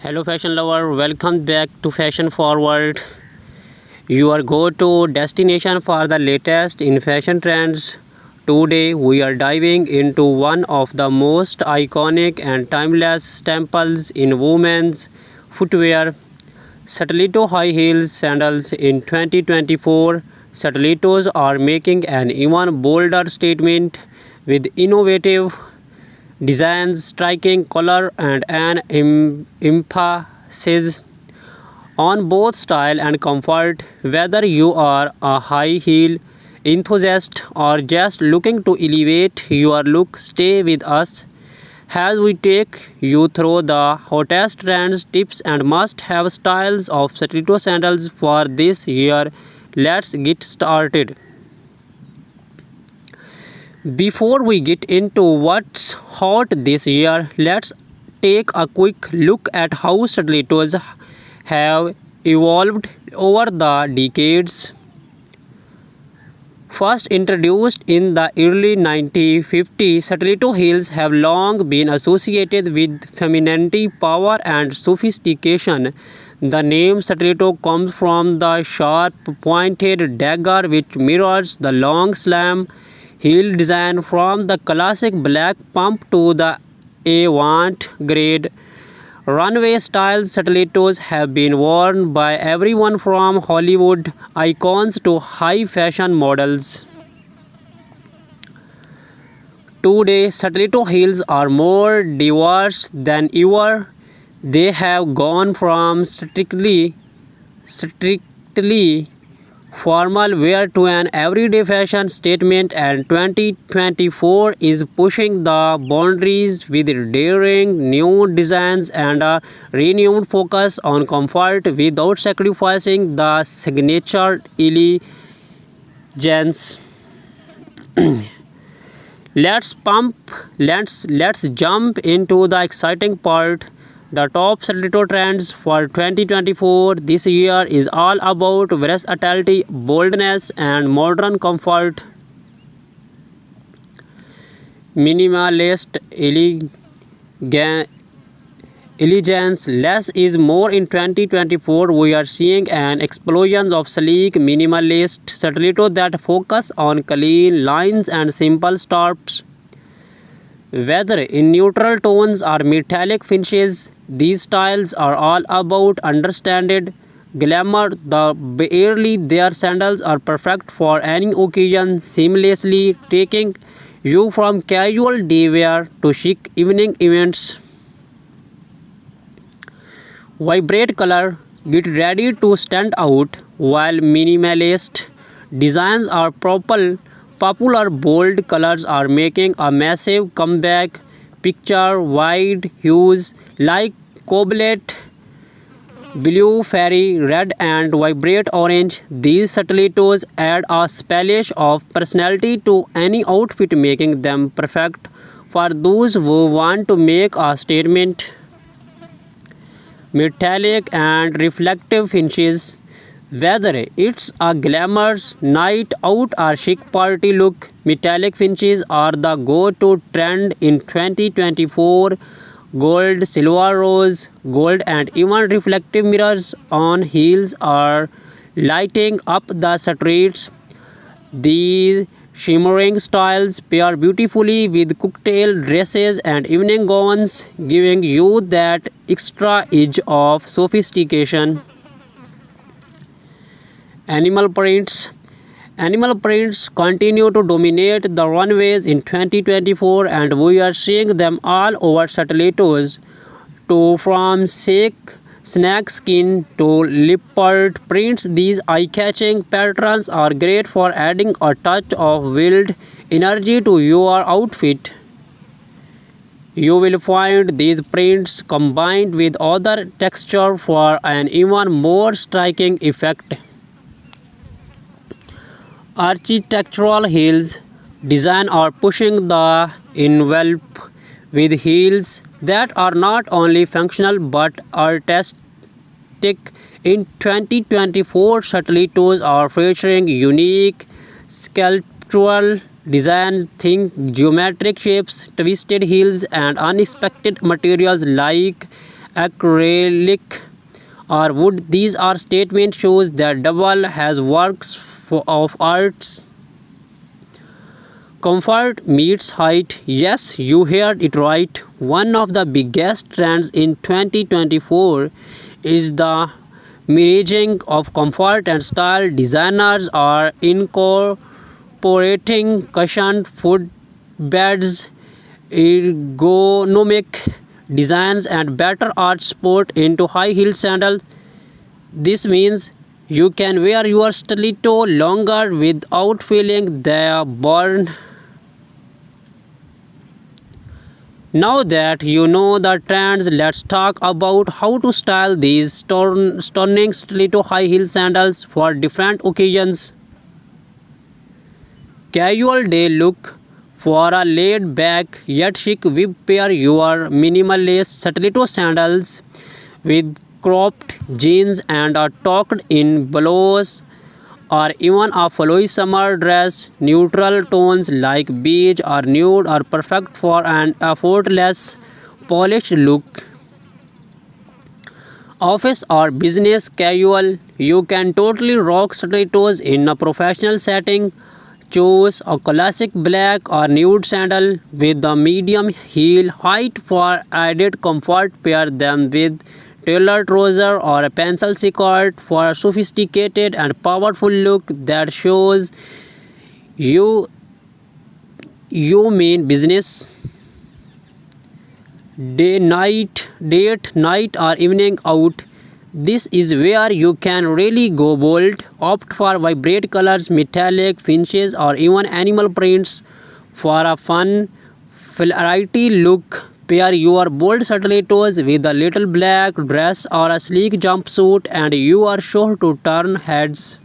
Hello fashion lover, welcome back to Fashion Forward, your go-to destination for the latest in fashion trends. Today we are diving into one of the most iconic and timeless staples in women's footwear, Stiletto high heels sandals. In 2024, stilettos are making an even bolder statement with innovative designs, striking color, and an emphasis on both style and comfort. Whether you are a high heel enthusiast or just looking to elevate your look, stay with us as we take you through the hottest trends, tips, and must have styles of stiletto sandals for this year. Let's get started. Before we get into what's hot this year, let's take a quick look at how stilettos have evolved over the decades. First introduced in the early 1950s, stiletto heels have long been associated with femininity, power, and sophistication. The name stiletto comes from the sharp, pointed dagger which mirrors the long slam heel design from the classic black pump to the avant-garde runway style. Stilettos have been worn by everyone from Hollywood icons to high fashion models. Today, stiletto heels are more diverse than ever. They have gone from strictly formal wear to an everyday fashion statement, and 2024 is pushing the boundaries with daring new designs and a renewed focus on comfort without sacrificing the signature elegance. Let's jump into the exciting part. The top stiletto trends for 2024 this year is all about versatility, boldness, and modern comfort. Minimalist elegance, less is more. In 2024, we are seeing an explosion of sleek minimalist stiletto that focus on clean lines and simple stops. Whether in neutral tones or metallic finishes, these styles are all about understated glamour. The barely their sandals are perfect for any occasion, seamlessly taking you from casual day wear to chic evening events. Vibrant color, get ready to stand out. While minimalist designs are popular, bold colors are making a massive comeback. Picture wide hues like cobalt blue, fairy red, and vibrant orange. These stilettos add a splash of personality to any outfit, making them perfect for those who want to make a statement. Metallic and reflective finishes. Whether it's a glamorous night out or chic party look, metallic finishes are the go-to trend in 2024. Gold, silver, rose, gold, and even reflective mirrors on heels are lighting up the streets. These shimmering styles pair beautifully with cocktail dresses and evening gowns, giving you that extra edge of sophistication. Animal prints. Animal prints continue to dominate the runways in 2024, and we are seeing them all over stilettos, to from snake skin to leopard prints. These eye-catching patterns are great for adding a touch of wild energy to your outfit. You will find these prints combined with other texture for an even more striking effect. Architectural heels design are pushing the envelope with heels that are not only functional but artistic. In 2024, stilettos are featuring unique sculptural designs. Think geometric shapes, twisted heels, and unexpected materials like acrylic or wood. These are statement shows that double has works of arts. Comfort meets height. Yes, you heard it right. One of the biggest trends in 2024 is the merging of comfort and style. Designers are incorporating cushioned footbeds, ergonomic designs, and better art support into high-heeled sandals. This means you can wear your stiletto longer without feeling the burn. Now that you know the trends, let's talk about how to style these stunning stiletto high heel sandals for different occasions. Casual day look. For a laid back yet chic whip, pair your minimalist stiletto sandals with cropped jeans and a tucked in blouse or even a flowy summer dress. Neutral tones like beige or nude are perfect for an effortless polished look. Office or business casual, you can totally rock stilettos in a professional setting. Choose a classic black or nude sandal with a medium heel height for added comfort. Pair them with tailored trouser or a pencil skirt for a sophisticated and powerful look that shows you you mean business. Date night or evening out, this is where you can really go bold. Opt for vibrant colors, metallic finishes, or even animal prints for a fun variety look. Pair your bold stilettos with a little black dress or a sleek jumpsuit and you are sure to turn heads.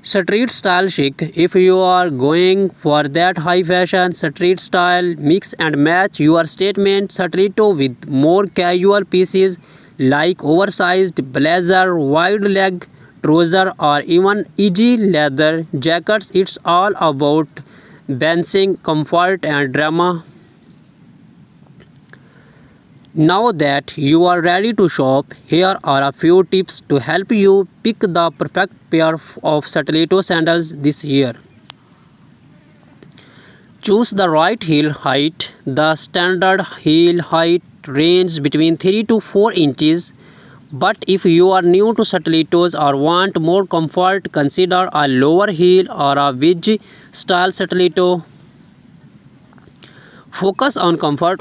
Street style chic. If you are going for that high fashion street style, mix and match your statement stiletto with more casual pieces like oversized blazer, wide leg trouser, or even easy leather jackets. It's all about balancing comfort and drama. Now that you are ready to shop, here are a few tips to help you pick the perfect pair of stiletto sandals this year. Choose the right heel height. The standard heel height ranges between 3 to 4 inches. But if you are new to stilettos or want more comfort, consider a lower heel or a wedge style stiletto. Focus on comfort.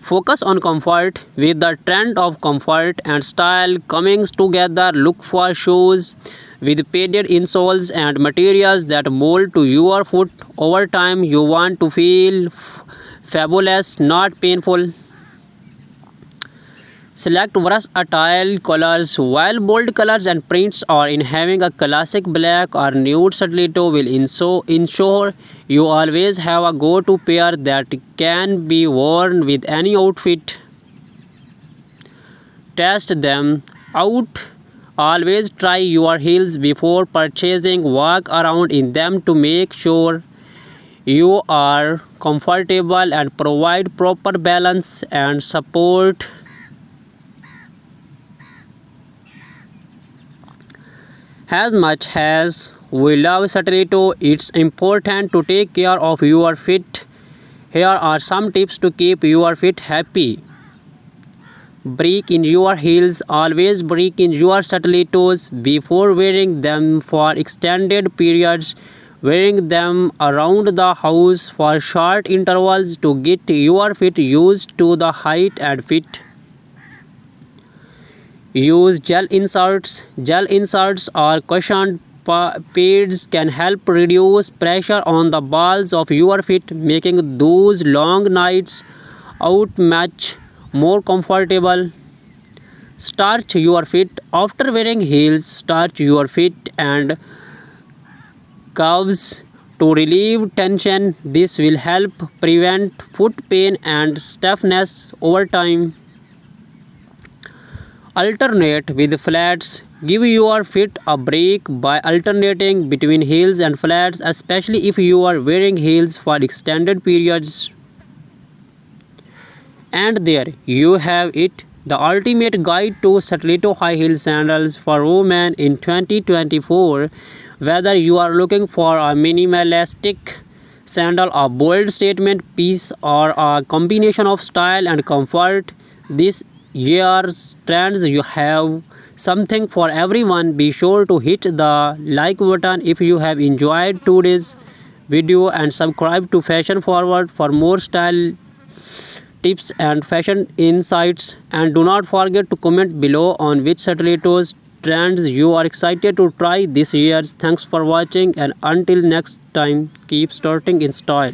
Focus on comfort. With the trend of comfort and style coming together, look for shoes with padded insoles and materials that mold to your foot. Over time, you want to feel fabulous, not painful. Select versatile colors. While bold colors and prints are in, having a classic black or nude stiletto will ensure you always have a go-to pair that can be worn with any outfit. Test them out. Always try your heels before purchasing. Walk around in them to make sure you are comfortable and provide proper balance and support. As much as we love stiletto, it's important to take care of your feet. Here are some tips to keep your feet happy. Break in your heels. Always break in your stilettos before wearing them for extended periods. Wearing them around the house for short intervals to get your feet used to the height and fit. Use gel inserts. Gel inserts or cushioned pads can help reduce pressure on the balls of your feet, making those long nights out much more comfortable. Starch your feet. After wearing heels, starch your feet and calves to relieve tension. This will help prevent foot pain and stiffness over time. Alternate with flats. Give your feet a break by alternating between heels and flats, especially if you are wearing heels for extended periods. And there you have it, the ultimate guide to stiletto high heel sandals for women in 2024. Whether you are looking for a minimalistic sandal, a bold statement piece, or a combination of style and comfort, this year's trends you have something for everyone. Be sure to hit the like button if you have enjoyed today's video and subscribe to Fashion Forward for more style tips and fashion insights, and do not forget to comment below on which stilettos trends you are excited to try this year. Thanks for watching, and until next time, keep starting in style.